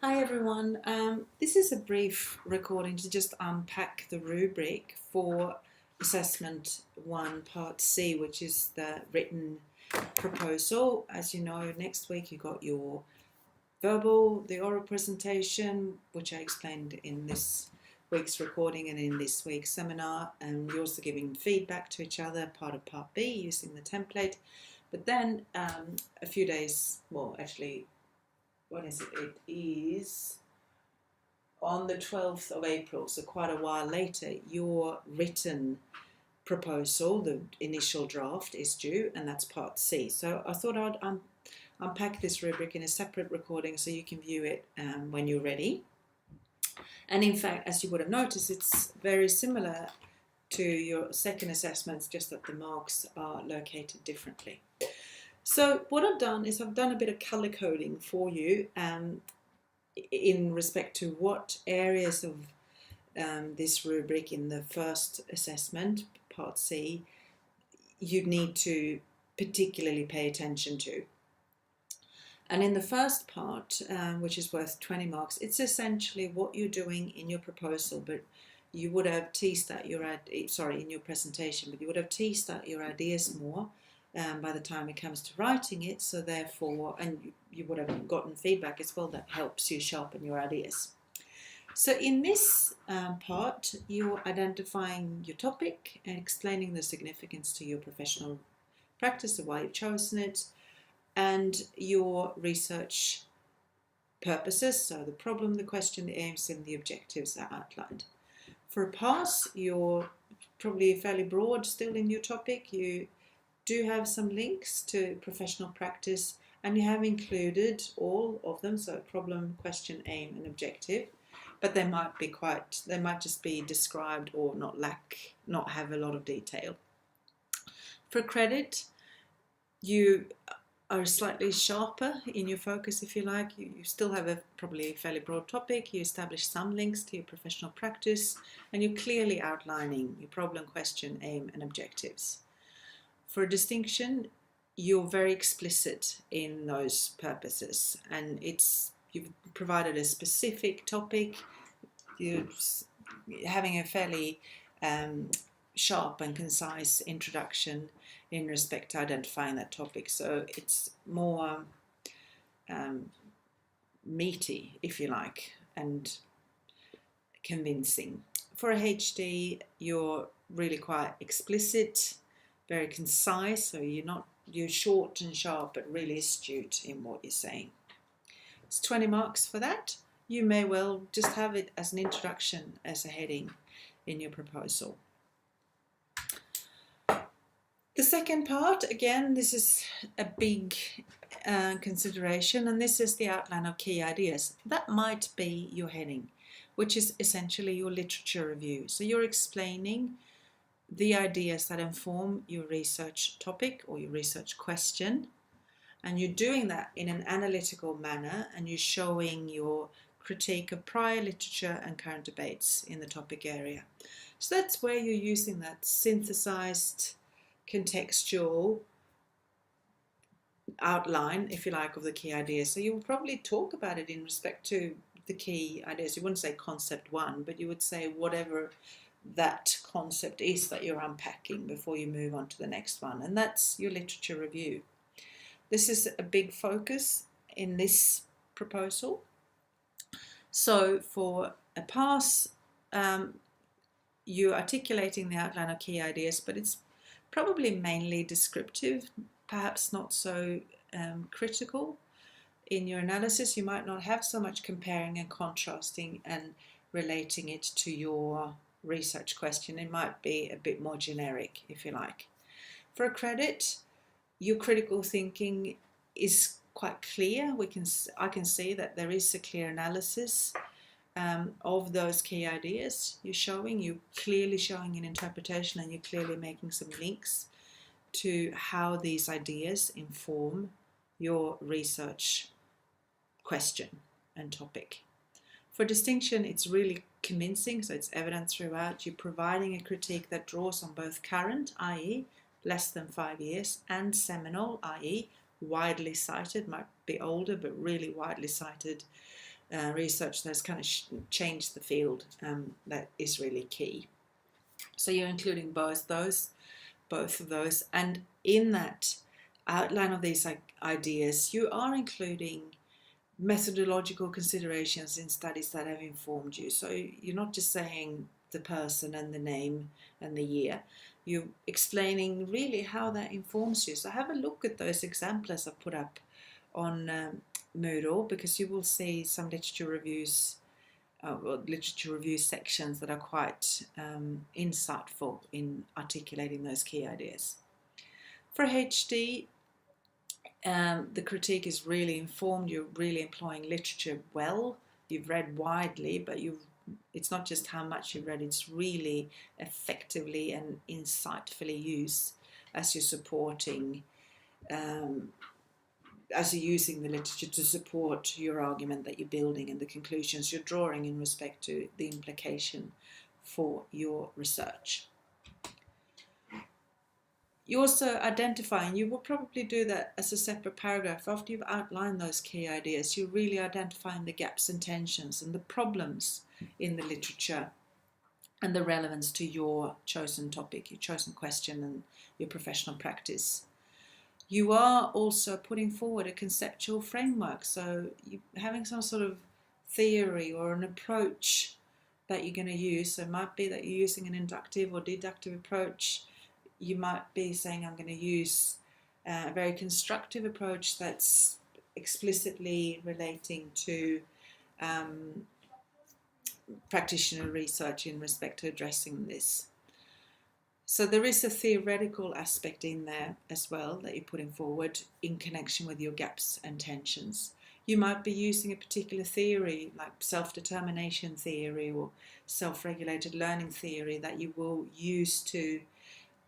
Hi everyone. This is a brief recording to just unpack the rubric for Assessment 1 Part C, which is the written proposal. As you know, next week you got your the oral presentation, which I explained in this week's recording and in this week's seminar, and you're also giving feedback to each other, part of Part B, using the template. But then a few days, well, actually, what is it? It is on the 12th of April, so quite a while later, your written proposal, the initial draft, is due, and that's Part C. So I thought I'd unpack this rubric in a separate recording so you can view it when you're ready. And in fact, as you would have noticed, it's very similar to your second assessments, just that the marks are located differently. So what I've done is I've done a bit of color coding for you in respect to what areas of this rubric in the first assessment, Part C, you need to particularly pay attention to. And in the first part, which is worth 20 marks, it's essentially what you're doing in your proposal, but you would have teased out in your presentation, but you would have teased out your ideas more by the time it comes to writing it. So therefore, and you would have gotten feedback as well that helps you sharpen your ideas. So in this part, you're identifying your topic and explaining the significance to your professional practice, of why you've chosen it, and your research purposes. So the problem, the question, the aims, and the objectives are outlined. For a pass, you're probably fairly broad still in your topic. You do have some links to professional practice, and you have included all of them, so problem, question, aim, and objective, but they might just be described or not have a lot of detail. For credit, you are slightly sharper in your focus, if you like. You still have probably a fairly broad topic. You establish some links to your professional practice, and you're clearly outlining your problem, question, aim, and objectives. For a distinction, you're very explicit in those purposes, and you've provided a specific topic. You're having a fairly sharp and concise introduction in respect to identifying that topic, so it's more meaty, if you like, and convincing. For a HD, you're really quite explicit, very concise, so you're short and sharp but really astute in what you're saying. It's 20 marks for that. You may well just have it as an introduction, as a heading in your proposal. The second part, again, this is a big consideration, and this is the outline of key ideas. That might be your heading, which is essentially your literature review. So you're explaining the ideas that inform your research topic or your research question, and you're doing that in an analytical manner, and you're showing your critique of prior literature and current debates in the topic area. So that's where you're using that synthesized contextual outline, if you like, of the key ideas. So you will probably talk about it in respect to the key ideas. You wouldn't say concept one, but you would say whatever that concept is that you're unpacking before you move on to the next one, and that's your literature review. This is a big focus in this proposal. So for a pass, you're articulating the outline of key ideas, but it's probably mainly descriptive, perhaps not so critical in your analysis. You might not have so much comparing and contrasting and relating it to your research question. It might be a bit more generic, if you like. For a credit, your critical thinking is quite clear. I can see that there is a clear analysis of those key ideas you're clearly showing an interpretation, and you're clearly making some links to how these ideas inform your research question and topic. For distinction, it's really convincing, so it's evident throughout. You're providing a critique that draws on both current, i.e. less than 5 years, and seminal, i.e. widely cited, might be older but really widely cited research that's kind of changed the field, that is really key. So you're including both of those, and in that outline of these ideas, you are including methodological considerations in studies that have informed you. So you're not just saying the person and the name and the year. You're explaining really how that informs you. So have a look at those examples I've put up on Moodle, because you will see some literature reviews, literature review sections that are quite insightful in articulating those key ideas. For HD, the critique is really informed. You're really employing literature well. You've read widely, but it's not just how much you've read, it's really effectively and insightfully used as you're supporting, as you're using the literature to support your argument that you're building and the conclusions you're drawing in respect to the implication for your research. You also identify, and you will probably do that as a separate paragraph after you've outlined those key ideas, you're really identifying the gaps and tensions and the problems in the literature and the relevance to your chosen topic, your chosen question and your professional practice. You are also putting forward a conceptual framework, so you're having some sort of theory or an approach that you're going to use. So it might be that you're using an inductive or deductive approach. You might be saying, I'm going to use a very constructive approach that's explicitly relating to practitioner research in respect to addressing this. So there is a theoretical aspect in there as well that you're putting forward in connection with your gaps and tensions. You might be using a particular theory like self-determination theory or self-regulated learning theory that you will use to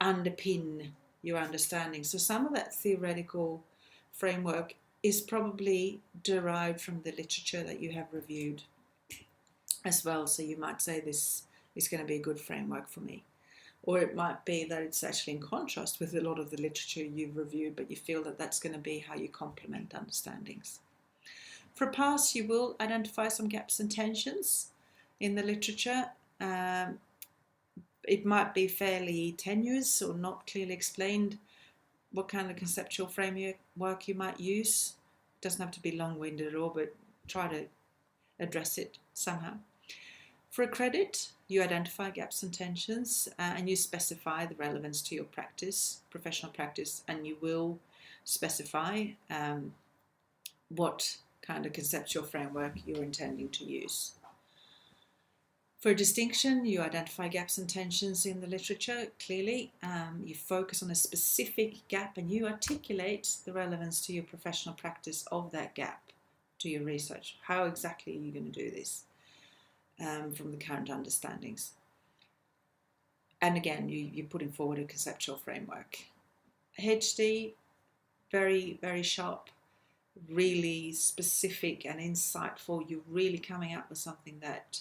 underpin your understanding. So some of that theoretical framework is probably derived from the literature that you have reviewed as well. So you might say this is going to be a good framework for me. Or it might be that it's actually in contrast with a lot of the literature you've reviewed, but you feel that that's going to be how you complement understandings. For a pass, you will identify some gaps and tensions in the literature. It might be fairly tenuous or not clearly explained what kind of conceptual framework you might use. It doesn't have to be long-winded at all, but try to address it somehow. For a credit, you identify gaps and tensions and you specify the relevance to your practice, professional practice, and you will specify what kind of conceptual framework you're intending to use. For a distinction, you identify gaps and tensions in the literature clearly. You focus on a specific gap and you articulate the relevance to your professional practice of that gap to your research. How exactly are you going to do this from the current understandings? And again, you're putting forward a conceptual framework. HD, very, very sharp, really specific and insightful. You're really coming up with something that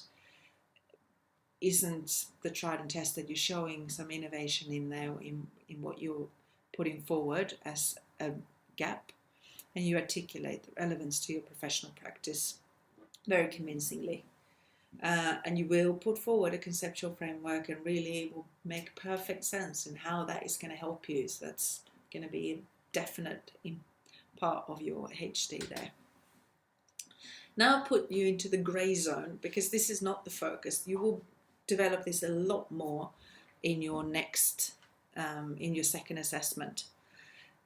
isn't the tried and tested. You're showing some innovation in there in what you're putting forward as a gap, and you articulate the relevance to your professional practice very convincingly. And you will put forward a conceptual framework and really it will make perfect sense in how that is going to help you. So that's going to be a definite part of your HD there. Now I'll put you into the grey zone because this is not the focus. You will develop this a lot more in your next, in your second assessment,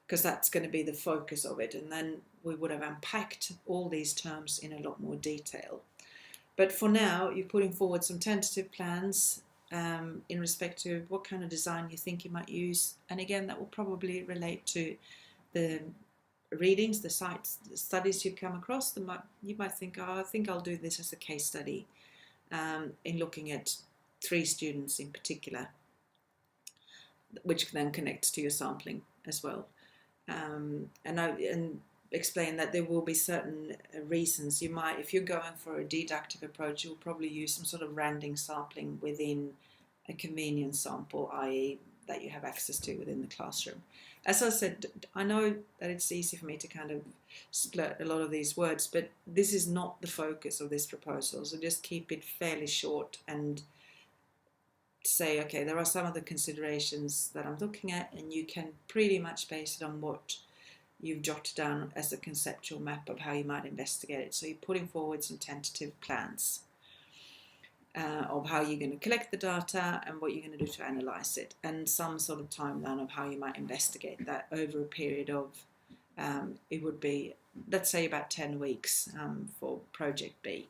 because that's going to be the focus of it. And then we would have unpacked all these terms in a lot more detail. But for now, you're putting forward some tentative plans in respect to what kind of design you think you might use. And again, that will probably relate to the readings, the sites, the studies you've come across. You might think, oh, I think I'll do this as a case study in looking at 3 students in particular, which then connects to your sampling as well. And explain that there will be certain reasons you might, if you're going for a deductive approach, you'll probably use some sort of random sampling within a convenience sample, i.e. that you have access to within the classroom. As I said, I know that it's easy for me to kind of split a lot of these words, but this is not the focus of this proposal, so just keep it fairly short and say, okay, there are some of the considerations that I'm looking at, and you can pretty much base it on what you've jotted down as a conceptual map of how you might investigate it. So you're putting forward some tentative plans of how you're going to collect the data and what you're going to do to analyse it, and some sort of timeline of how you might investigate that over a period of, it would be, let's say, about 10 weeks for Project B,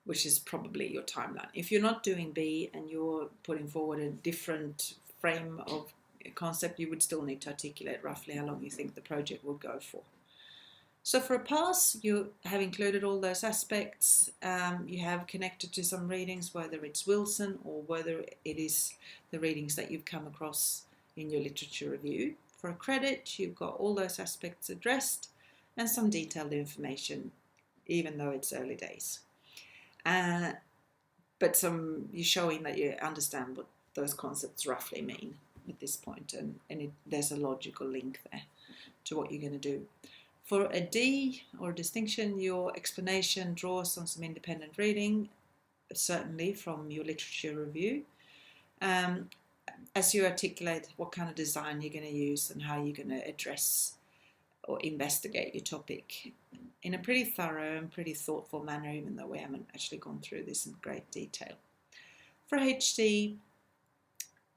which is probably your timeline. If you're not doing B and you're putting forward a different frame of concept, you would still need to articulate roughly how long you think the project will go for. So for a pass, you have included all those aspects. You have connected to some readings, whether it's Wilson or whether it is the readings that you've come across in your literature review. For a credit, you've got all those aspects addressed and some detailed information, even though it's early days. But you're showing that you understand what those concepts roughly mean at this point, and there's a logical link there to what you're going to do. For a D or a distinction, your explanation draws on some independent reading, certainly from your literature review, as you articulate what kind of design you're going to use and how you're going to address or investigate your topic in a pretty thorough and pretty thoughtful manner, even though we haven't actually gone through this in great detail. For HD,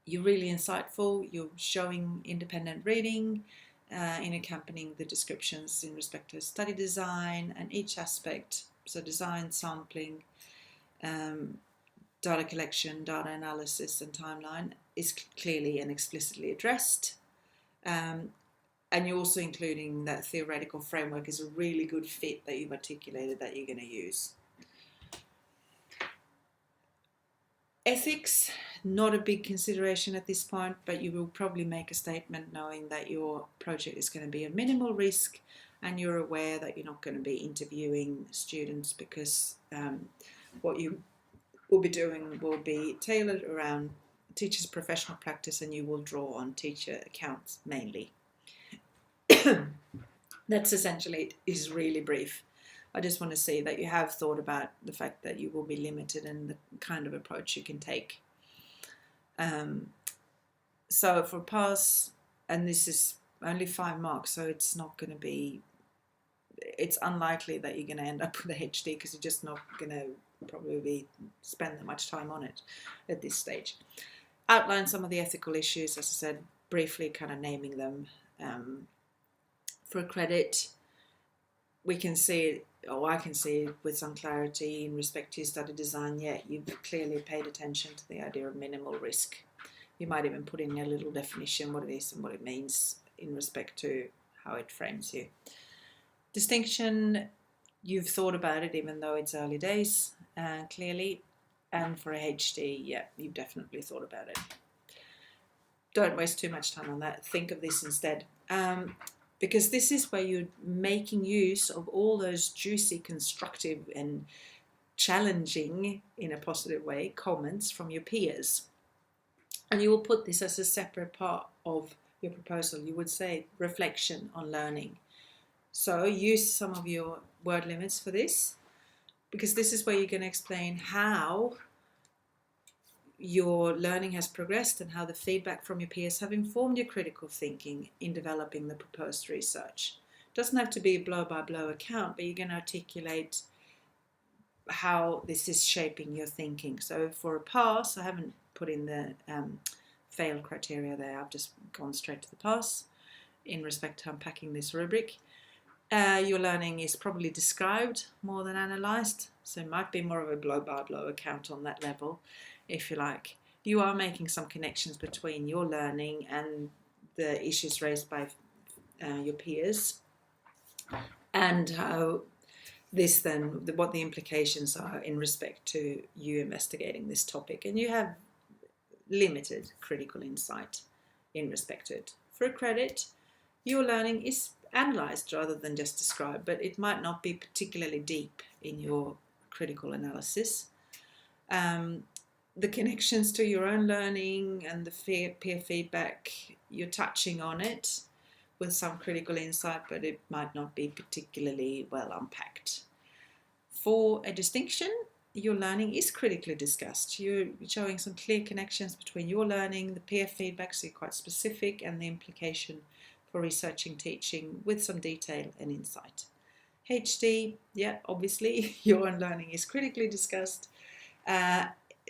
you're really insightful, you're showing independent reading in accompanying the descriptions in respect to study design and each aspect, so design, sampling, data collection, data analysis and timeline is clearly and explicitly addressed. And you're also including that theoretical framework is a really good fit that you've articulated that you're going to use. Ethics, not a big consideration at this point, but you will probably make a statement knowing that your project is going to be a minimal risk and you're aware that you're not going to be interviewing students because what you will be doing will be tailored around teachers' professional practice and you will draw on teacher accounts mainly. That's essentially it. Is really brief. I just want to say that you have thought about the fact that you will be limited in the kind of approach you can take. So for pass, and this is only 5 marks, so it's not going to be, it's unlikely that you're going to end up with a HD because you're just not going to probably spend that much time on it at this stage. Outline some of the ethical issues, as I said, briefly kind of naming them. For a credit, we can see, or I can see with some clarity in respect to your study design, yeah, you've clearly paid attention to the idea of minimal risk. You might even put in a little definition what it is and what it means in respect to how it frames you. Distinction, you've thought about it even though it's early days, clearly. And for a HD, yeah, you've definitely thought about it. Don't waste too much time on that. Think of this instead. Because this is where you're making use of all those juicy, constructive and challenging, in a positive way, comments from your peers. And you will put this as a separate part of your proposal. You would say reflection on learning. So use some of your word limits for this, because this is where you're going to explain how your learning has progressed and how the feedback from your peers have informed your critical thinking in developing the proposed research. It doesn't have to be a blow-by-blow account, but you're going to articulate how this is shaping your thinking. So for a pass, I haven't put in the fail criteria there. I've just gone straight to the pass in respect to unpacking this rubric. Your learning is probably described more than analysed, so it might be more of a blow-by-blow account on that level, if you like. You are making some connections between your learning and the issues raised by your peers, and how this then, what the implications are in respect to you investigating this topic. And you have limited critical insight in respect to it. For a credit, your learning is analysed rather than just described, but it might not be particularly deep in your critical analysis. the connections to your own learning and the peer feedback, you're touching on it with some critical insight, but it might not be particularly well unpacked. For a distinction, your learning is critically discussed. You're showing some clear connections between your learning, the peer feedback, so you're quite specific, and the implication for researching teaching with some detail and insight. HD, yeah, obviously your own learning is critically discussed.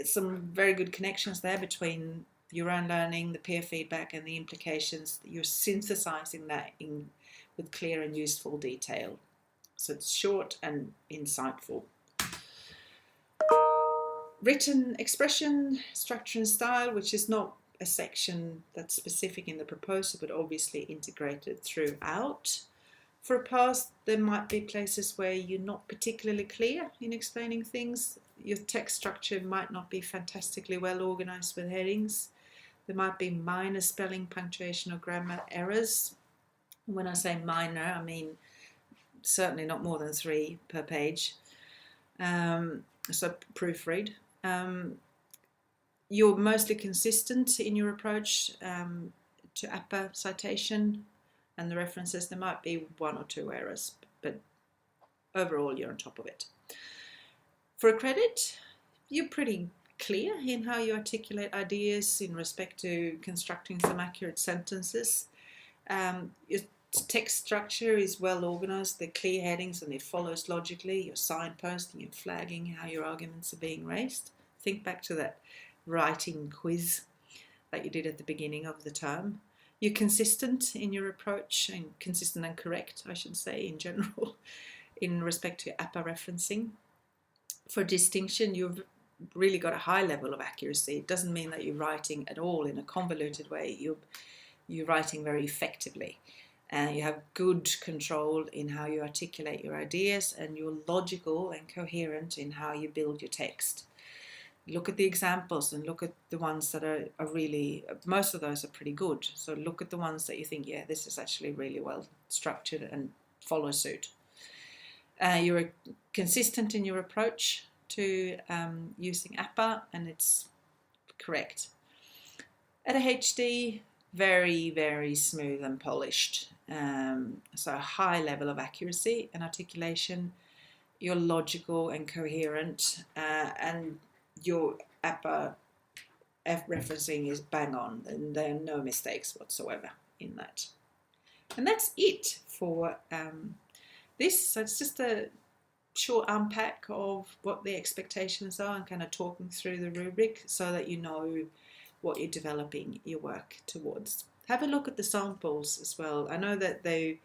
Some very good connections there between your own learning, the peer feedback, and the implications. You're synthesizing that in with clear and useful detail. So it's short and insightful. Written expression, structure and style, which is not a section that's specific in the proposal, but obviously integrated throughout. For a pass, there might be places where you're not particularly clear in explaining things. Your text structure might not be fantastically well organized with headings. There might be minor spelling, punctuation or grammar errors. When I say minor, I mean certainly not more than 3 per page. So proofread. You're mostly consistent in your approach to APA citation and the references. There might be 1 or 2 errors, but overall you're on top of it. For a credit, you're pretty clear in how you articulate ideas in respect to constructing some accurate sentences. Your text structure is well organized, they're clear headings and it follows logically. You're signposting, you're flagging how your arguments are being raised. Think back to that writing quiz that you did at the beginning of the term. You're consistent in your approach, and consistent and correct, I should say, in general, in respect to APA referencing. For distinction, you've really got a high level of accuracy. It doesn't mean that you're writing at all in a convoluted way. You're writing very effectively. You have good control in how you articulate your ideas, and you're logical and coherent in how you build your text. Look at the examples and look at the ones that are really, most of those are pretty good. So look at the ones that you think, yeah, this is actually really well structured, and follow suit. You're consistent in your approach to using APA, and it's correct. At a HD, very, very smooth and polished. So a high level of accuracy and articulation. You're logical and coherent, and your APA referencing is bang on, and there are no mistakes whatsoever in that. And that's it for this. So it's just a short unpack of what the expectations are and kind of talking through the rubric so that you know what you're developing your work towards. Have a look at the samples as well. I know that the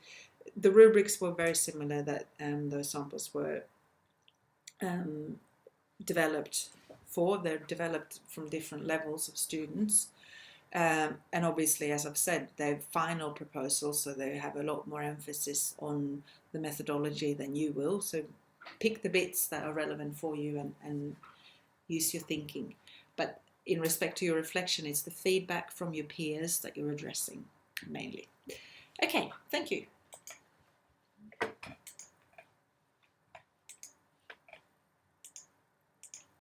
rubrics were very similar, that those samples were developed for. They're developed from different levels of students. And obviously, as I've said, they're final proposals, so they have a lot more emphasis on the methodology than you will. So pick the bits that are relevant for you and use your thinking. But in respect to your reflection, it's the feedback from your peers that you're addressing mainly. Okay, thank you.